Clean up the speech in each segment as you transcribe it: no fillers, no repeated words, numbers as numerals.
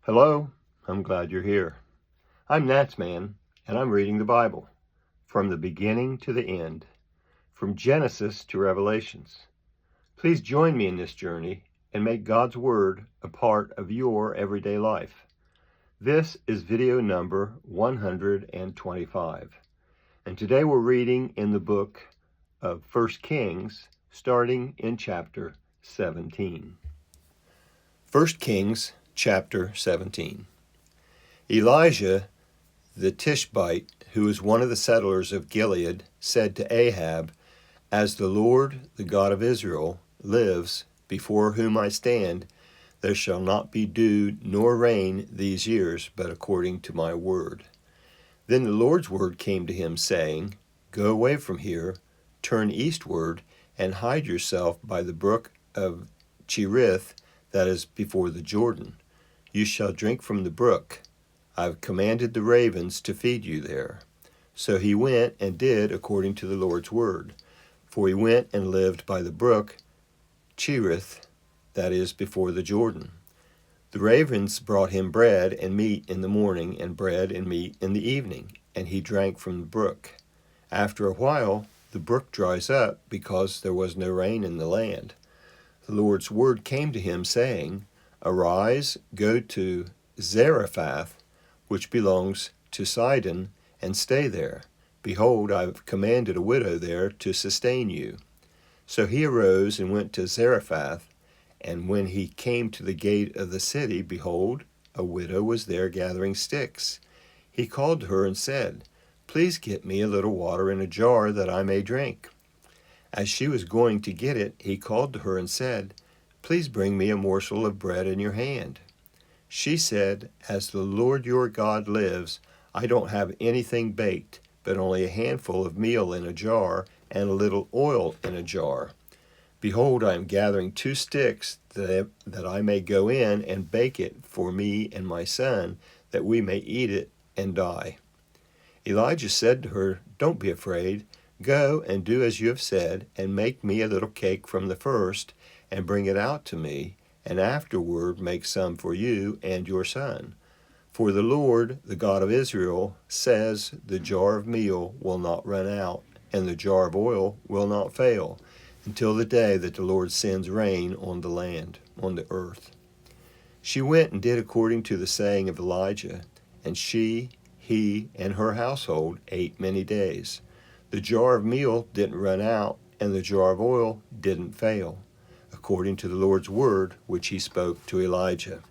Hello, I'm glad you're here. I'm NatsMan, and I'm reading the Bible, from the beginning to the end, from Genesis to Revelations. Please join me in this journey and make God's Word a part of your everyday life. This is video number 125, and today we're reading in the book of 1 Kings, starting in chapter 17. 1 Kings chapter 17. Elijah the Tishbite, who was one of the settlers of Gilead, said to Ahab, "As the Lord, the God of Israel, lives, before whom I stand, there shall not be dew nor rain these years, but according to my word." Then the Lord's word came to him, saying, "Go away from here, turn eastward, and hide yourself by the brook of Cherith, that is before the Jordan. You shall drink from the brook. I've commanded the ravens to feed you there." So he went and did according to the Lord's word. For he went and lived by the brook Cherith, that is before the Jordan. The ravens brought him bread and meat in the morning, and bread and meat in the evening, and he drank from the brook. After a while, the brook dries up, because there was no rain in the land. The Lord's word came to him, saying, "Arise, go to Zarephath, which belongs to Sidon, and stay there. Behold, I have commanded a widow there to sustain you." So he arose and went to Zarephath, and when he came to the gate of the city, behold, a widow was there gathering sticks. He called to her and said, "Please get me a little water in a jar that I may drink." As she was going to get it, he called to her and said, "Please bring me a morsel of bread in your hand." She said, "As the Lord your God lives, I don't have anything baked, but only a handful of meal in a jar and a little oil in a jar. Behold, I am gathering 2 sticks that I may go in and bake it for me and my son, that we may eat it and die." Elijah said to her, "Don't be afraid. Go and do as you have said, and make me a little cake from the first, and bring it out to me, and afterward make some for you and your son. For the Lord, the God of Israel, says, the jar of meal will not run out, and the jar of oil will not fail, until the day that the Lord sends rain on the land, on the earth." She went and did according to the saying of Elijah, and he, and her household ate many days. The jar of meal didn't run out, and the jar of oil didn't fail, according to the Lord's word which he spoke to Elijah.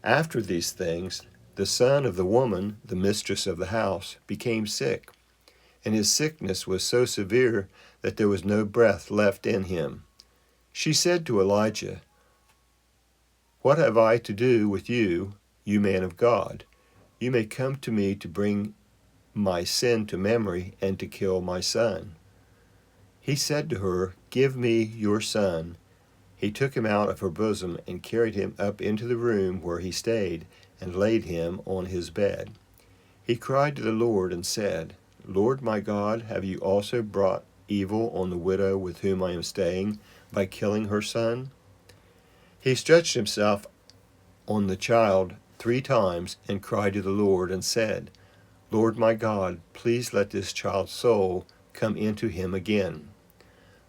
After these things, the son of the woman, the mistress of the house, became sick, and his sickness was so severe that there was no breath left in him. She said to Elijah, "What have I to do with you, you man of God? You may come to me to bring my sin to memory and to kill my son." He said to her, "Give me your son." He took him out of her bosom and carried him up into the room where he stayed, and laid him on his bed. He cried to the Lord and said, "Lord my God, have you also brought evil on the widow with whom I am staying by killing her son?" He stretched himself on the child 3 times and cried to the Lord and said, "Lord my God, please let this child's soul come into him again."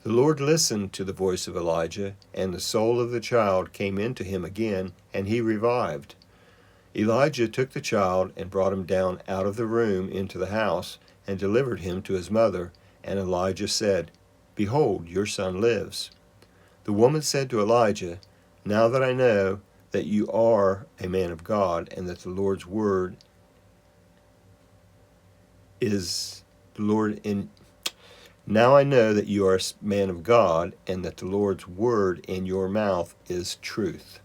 The Lord listened to the voice of Elijah, and the soul of the child came into him again, and he revived. Elijah took the child and brought him down out of the room into the house, and delivered him to his mother, and Elijah said, "Behold, your son lives." The woman said to Elijah, "Now that I know that you are a man of God, and that the Lord's word is the Lord in Now I know that you are a man of God, and that the Lord's word in your mouth is truth."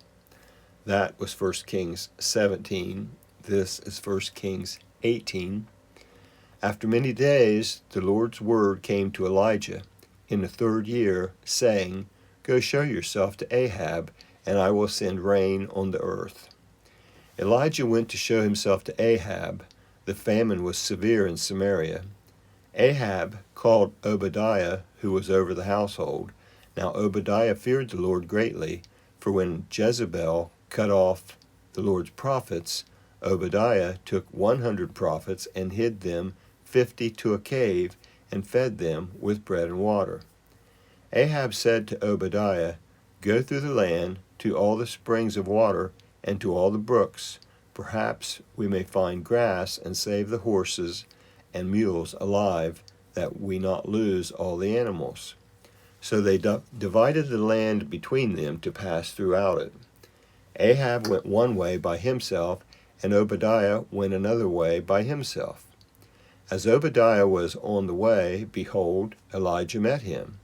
That was 1 Kings 17. This is 1 Kings 18. After many days, the Lord's word came to Elijah in the 3rd year, saying, "Go show yourself to Ahab, and I will send rain on the earth." Elijah went to show himself to Ahab. The famine was severe in Samaria. Ahab called Obadiah, who was over the household. Now Obadiah feared the Lord greatly, for when Jezebel cut off the Lord's prophets, Obadiah took 100 prophets and hid them 50 to a cave and fed them with bread and water. Ahab said to Obadiah, "Go through the land to all the springs of water and to all the brooks. Perhaps we may find grass and save the horses and mules alive, that we not lose all the animals." So they divided the land between them to pass throughout it. Ahab went one way by himself, and Obadiah went another way by himself. As Obadiah was on the way, behold, Elijah met him.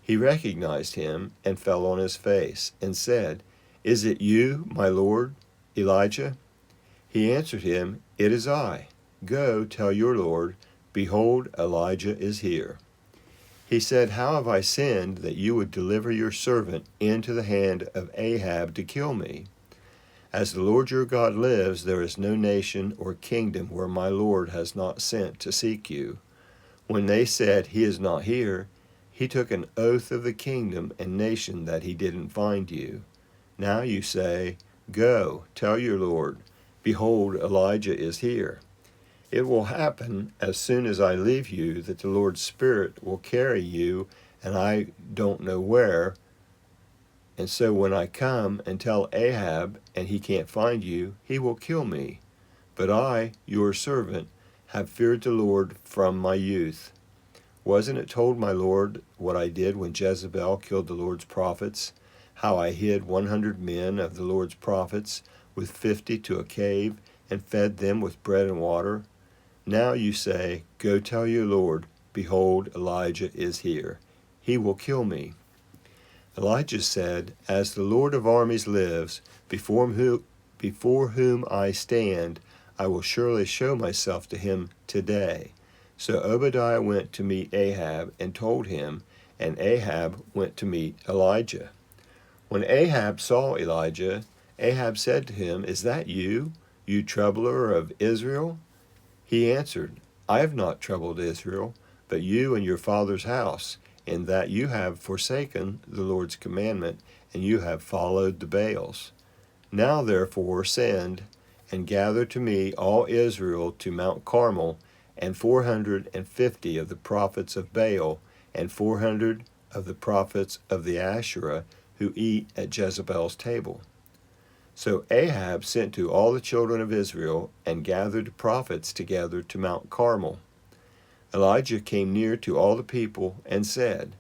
He recognized him and fell on his face, and said, "Is it you, my lord, Elijah?" He answered him, "It is I. Go, tell your lord, behold, Elijah is here." He said, "How have I sinned that you would deliver your servant into the hand of Ahab to kill me? As the Lord your God lives, there is no nation or kingdom where my Lord has not sent to seek you. When they said, 'He is not here,' he took an oath of the kingdom and nation that he didn't find you. Now you say, 'Go, tell your Lord, behold, Elijah is here.' It will happen as soon as I leave you that the Lord's Spirit will carry you, and I don't know where. And so when I come and tell Ahab, and he can't find you, he will kill me. But I, your servant, have feared the Lord from my youth. Wasn't it told my Lord what I did when Jezebel killed the Lord's prophets? How I hid 100 men of the Lord's prophets with 50 to a cave and fed them with bread and water? Now you say, 'Go tell your Lord, behold, Elijah is here. He will kill me.'" Elijah said, "As the Lord of armies lives, before whom I stand, I will surely show myself to him today." So Obadiah went to meet Ahab and told him, and Ahab went to meet Elijah. When Ahab saw Elijah, Ahab said to him, "Is that you, you troubler of Israel?" He answered, "I have not troubled Israel, but you and your father's house, in that you have forsaken the Lord's commandment, and you have followed the Baals. Now therefore send and gather to me all Israel to Mount Carmel, and 450 of the prophets of Baal, and 400 of the prophets of the Asherah, who eat at Jezebel's table." So Ahab sent to all the children of Israel, and gathered the prophets together to Mount Carmel. Elijah came near to all the people, and said,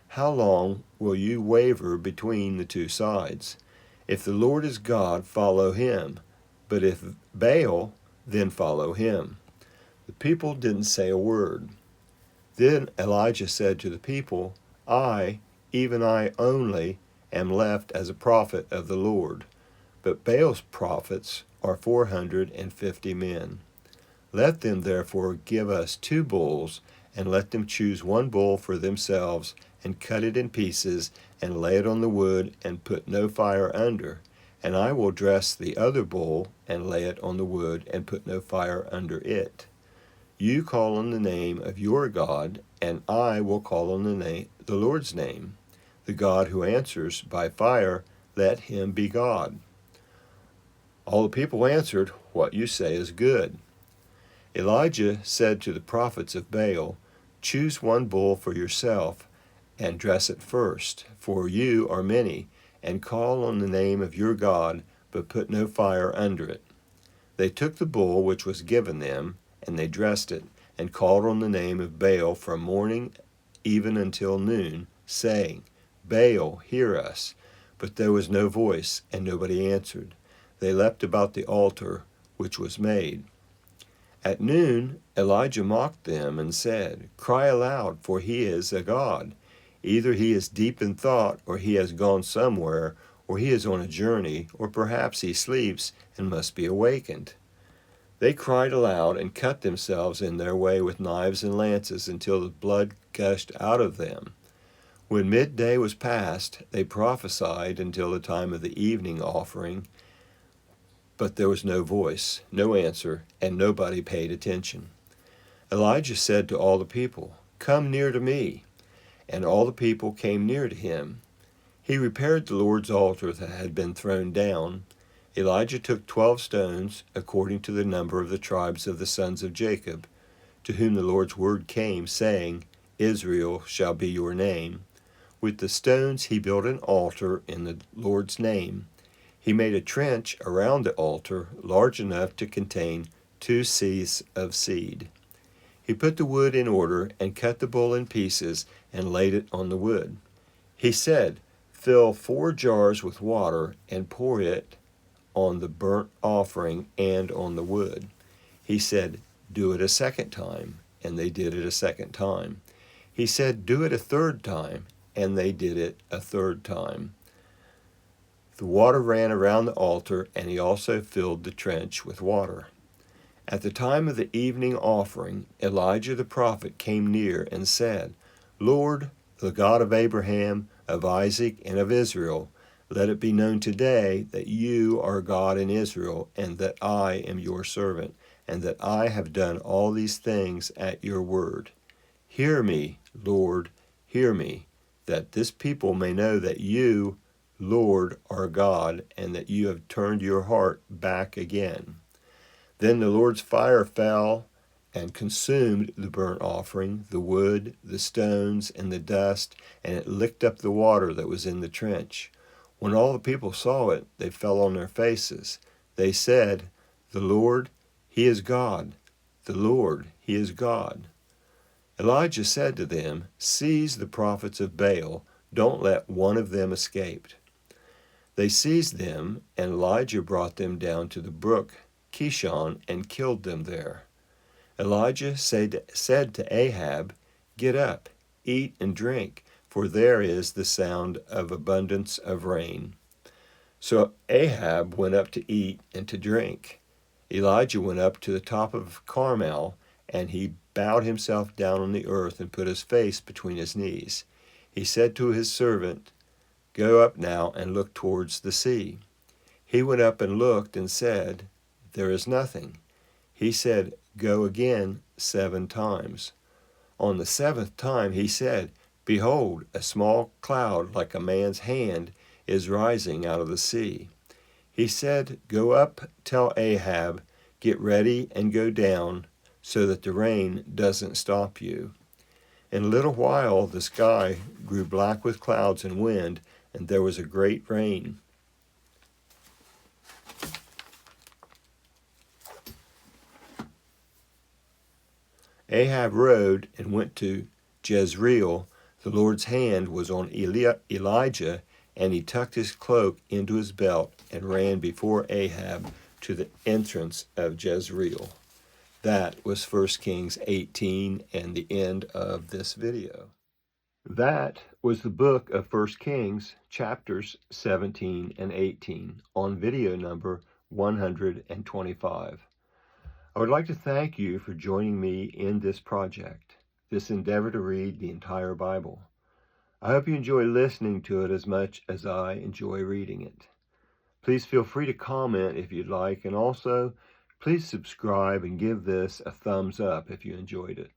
"How long will you waver between the two sides? If the Lord is God, follow him, but if Baal, then follow him." The people didn't say a word. Then Elijah said to the people, "I, even I only, am left as a prophet of the Lord, but Baal's prophets are 450 men. Let them therefore give us 2 bulls, and let them choose 1 bull for themselves, and cut it in pieces, and lay it on the wood, and put no fire under. And I will dress the other bull, and lay it on the wood, and put no fire under it. You call on the name of your God, and I will call on the Lord's name. The God who answers by fire, let him be God." All the people answered, "What you say is good." Elijah said to the prophets of Baal, "Choose 1 bull for yourself, and dress it first, for you are many, and call on the name of your God, but put no fire under it." They took the bull which was given them, and they dressed it, and called on the name of Baal from morning even until noon, saying, "Baal, hear us." But there was no voice, and nobody answered. They leapt about the altar which was made. At noon Elijah mocked them and said, "Cry aloud, for he is a god. Either he is deep in thought, or he has gone somewhere, or he is on a journey, or perhaps he sleeps and must be awakened." They cried aloud and cut themselves in their way with knives and lances until the blood gushed out of them. When midday was past, they prophesied until the time of the evening offering, but there was no voice, no answer, and nobody paid attention. Elijah said to all the people, "Come near to me." And all the people came near to him. He repaired the Lord's altar that had been thrown down, Elijah took 12 stones, according to the number of the tribes of the sons of Jacob, to whom the Lord's word came, saying, Israel shall be your name. With the stones he built an altar in the Lord's name. He made a trench around the altar large enough to contain 2 seahs of seed. He put the wood in order and cut the bull in pieces and laid it on the wood. He said, Fill 4 jars with water and pour it on the burnt offering and on the wood. He said, Do it a second time, and they did it a second time. He said, Do it a third time, and they did it a third time. The water ran around the altar, and he also filled the trench with water. At the time of the evening offering, Elijah the prophet came near and said, Lord, the God of Abraham, of Isaac, and of Israel, let it be known today that you are God in Israel, and that I am your servant, and that I have done all these things at your word. Hear me, Lord, hear me, that this people may know that you, Lord, are God, and that you have turned your heart back again. Then the Lord's fire fell and consumed the burnt offering, the wood, the stones, and the dust, and it licked up the water that was in the trench. When all the people saw it, they fell on their faces. They said, The Lord, He is God. The Lord, He is God. Elijah said to them, Seize the prophets of Baal. Don't let one of them escape. They seized them, and Elijah brought them down to the brook Kishon and killed them there. Elijah said to Ahab, Get up, eat and drink, for there is the sound of abundance of rain. So Ahab went up to eat and to drink. Elijah went up to the top of Carmel, and he bowed himself down on the earth and put his face between his knees. He said to his servant, Go up now and look towards the sea. He went up and looked and said, There is nothing. He said, Go again 7 times. On the 7th time he said, Behold, a small cloud like a man's hand is rising out of the sea. He said, Go up, tell Ahab, get ready and go down, so that the rain doesn't stop you. In a little while the sky grew black with clouds and wind, and there was a great rain. Ahab rode and went to Jezreel. The Lord's hand was on Elijah, and he tucked his cloak into his belt and ran before Ahab to the entrance of Jezreel. That was 1 Kings 18 and the end of this video. That was the book of 1 Kings, chapters 17 and 18, on video number 125. I would like to thank you for joining me in this project, this endeavor to read the entire Bible. I hope you enjoy listening to it as much as I enjoy reading it. Please feel free to comment if you'd like, and also please subscribe and give this a thumbs up if you enjoyed it.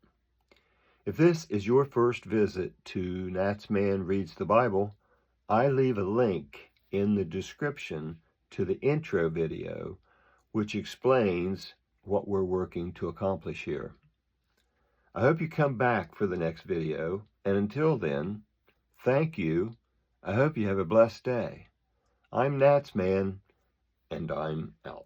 If this is your first visit to NatsMan Reads the Bible, I leave a link in the description to the intro video, which explains what we're working to accomplish here. I hope you come back for the next video, and until then, thank you. I hope you have a blessed day. I'm NatsMan, and I'm out.